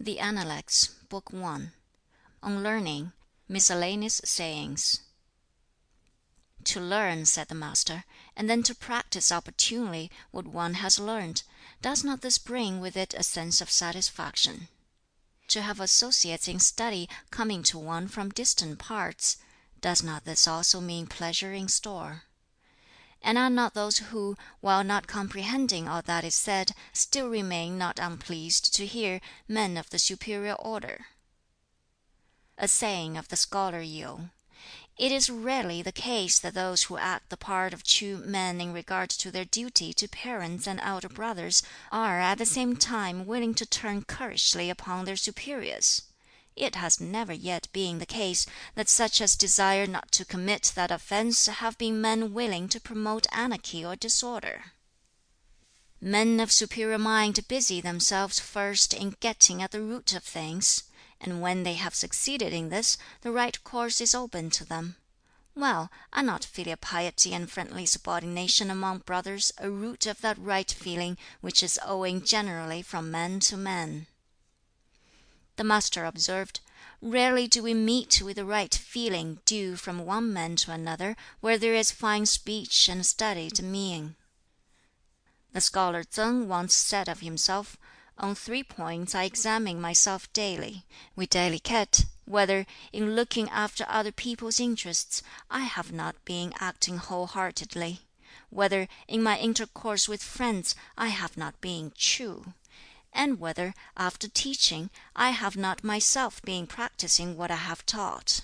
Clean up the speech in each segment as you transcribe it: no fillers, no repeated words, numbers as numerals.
The Analects, Book 1. On Learning, Miscellaneous Sayings. To learn, said the Master, and then to practice opportunely what one has learned, does not this bring with it a sense of satisfaction? To have associates in study coming to one from distant parts, does not this also mean pleasure in store? And are not those who, while not comprehending all that is said, still remain not unpleased to hear, men of the superior order? A saying of the scholar Yu: "It is rarely the case that those who act the part of true men in regard to their duty to parents and elder brothers are at the same time willing to turn currishly upon their superiors. It has never yet been the case that such as desire not to commit that offense have been men willing to promote anarchy or disorder. Men of superior mind busy themselves first in getting at the root of things, and when they have succeeded in this, the right course is open to them. Well, are not filial piety and friendly subordination among brothers a root of that right feeling which is owing generally from man to man?" The Master observed, "Rarely do we meet with the right feeling due from one man to another where there is fine speech and studied meaning." The scholar Tsang once said of himself, "On 3 points I examine myself daily, viz., whether, in looking after other people's interests, I have not been acting wholeheartedly; whether, in my intercourse with friends, I have not been true; and whether, after teaching, I have not myself been practising what I have taught."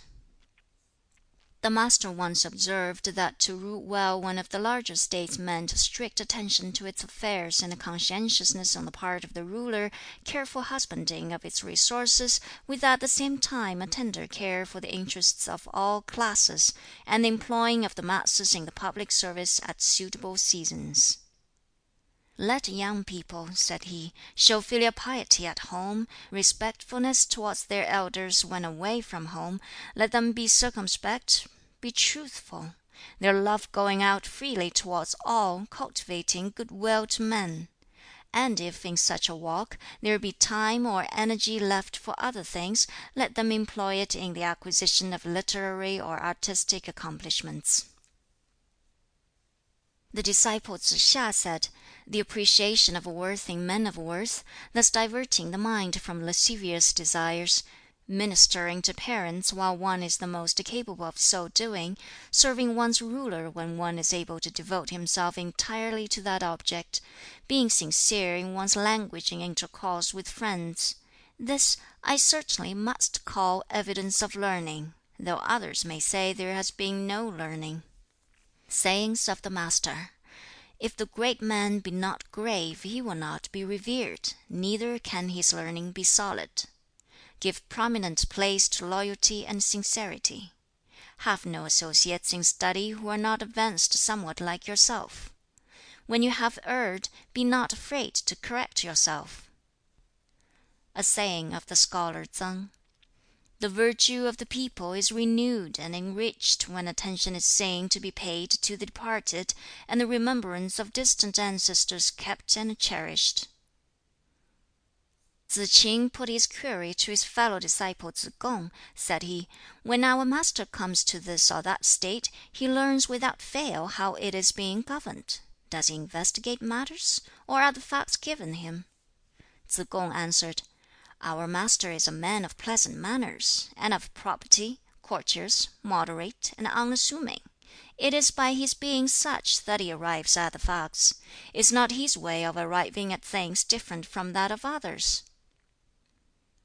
The Master once observed that to rule well one of the larger states meant strict attention to its affairs and conscientiousness on the part of the ruler, careful husbanding of its resources, with at the same time a tender care for the interests of all classes, and the employing of the masses in the public service at suitable seasons. "Let young people," said he, "show filial piety at home, respectfulness towards their elders when away from home, let them be circumspect, be truthful, their love going out freely towards all, cultivating good will to men; and if in such a walk there be time or energy left for other things, let them employ it in the acquisition of literary or artistic accomplishments." The disciple Tsz hiŠ said, "The appreciation of worth in men of worth, thus diverting the mind from lascivious desires, ministering to parents while one is the most capable of so doing, serving one's ruler when one is able to devote himself entirely to that object, being sincere in one's language in intercourse with friends, this I certainly must call evidence of learning, though others may say there has been no learning." Sayings of the Master: "If the great man be not grave, he will not be revered, neither can his learning be solid. Give prominent place to loyalty and sincerity. Have no associates in study who are not advanced somewhat like yourself. When you have erred, be not afraid to correct yourself." A saying of the scholar Tsang: "The virtue of the people is renewed and enriched when attention is seen to be paid to the departed, and the remembrance of distant ancestors kept and cherished." Tsz k'in put his query to his fellow disciple Tsz kung. Said he, "When our master comes to this or that state, he learns without fail how it is being governed. Does he investigate matters, or are the facts given him?" Tsz kung answered, "Our master is a man of pleasant manners, and of probity, courteous, moderate, and unassuming. It is by his being such that he arrives at the facts. Is not his way of arriving at things different from that of others?"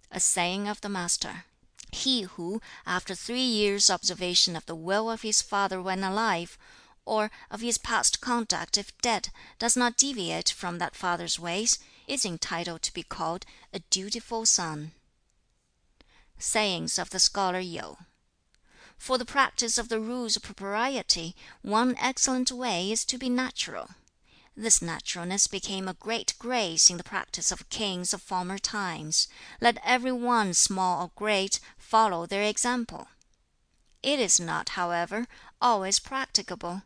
A saying of the Master: "He who, after 3 years' observation of the will of his father when alive, or of his past conduct if dead, does not deviate from that father's ways, is entitled to be called a dutiful son." Sayings of the scholar Yu: "For the practice of the rules of propriety, one excellent way is to be natural. This naturalness became a great grace in the practice of kings of former times. Let every one, small or great, follow their example. It is not, however, always practicable,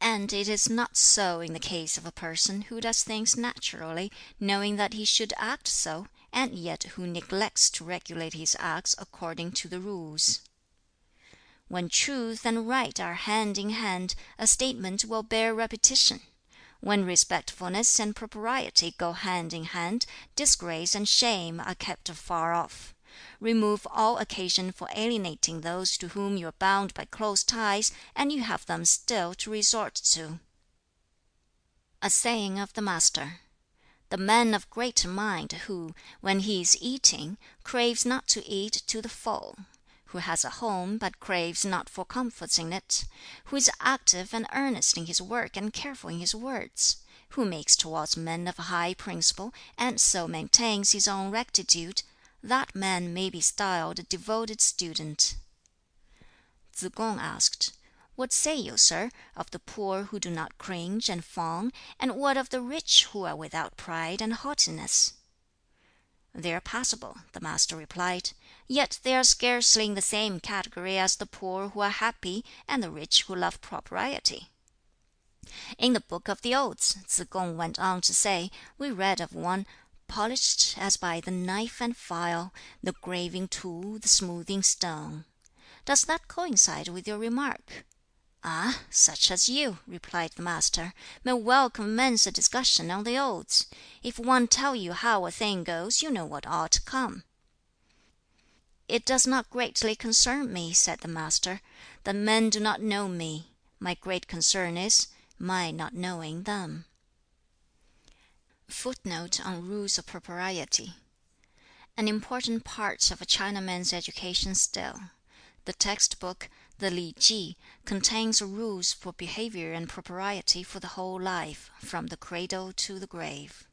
and it is not so in the case of a person who does things naturally, knowing that he should act so, and yet who neglects to regulate his acts according to the rules. When truth and right are hand in hand, a statement will bear repetition. When respectfulness and propriety go hand in hand, disgrace and shame are kept afar off. Remove all occasion for alienating those to whom you are bound by close ties, and you have them still to resort to. A saying of the Master: "The man of greater mind who, when he is eating, craves not to eat to the full; who has a home but craves not for comforts in it; who is active and earnest in his work and careful in his words; who makes towards men of high principle, and so maintains his own rectitude, that man may be styled a devoted student." Tsz kung asked, "What say you, sir, of the poor who do not cringe and fawn, and what of the rich who are without pride and haughtiness?" "They are passable," the Master replied, "yet they are scarcely in the same category as the poor who are happy and the rich who love propriety." "In the Book of the Odes," Tsz kung went on to say, "we read of one 'polished as by the knife and file, the graving tool, the smoothing stone.' Does that coincide with your remark?" "Ah, such as you," replied the Master, "may well commence a discussion on the Odes. If one tell you how a thing goes, you know what ought to come." "It does not greatly concern me," said the Master, "that men do not know me. My great concern is, my not knowing them." [Footnote on Rules of Propriety. An important part of a Chinaman's education still. The text book, the Li Ki, contains rules for behavior and propriety for the whole life, from the cradle to the grave.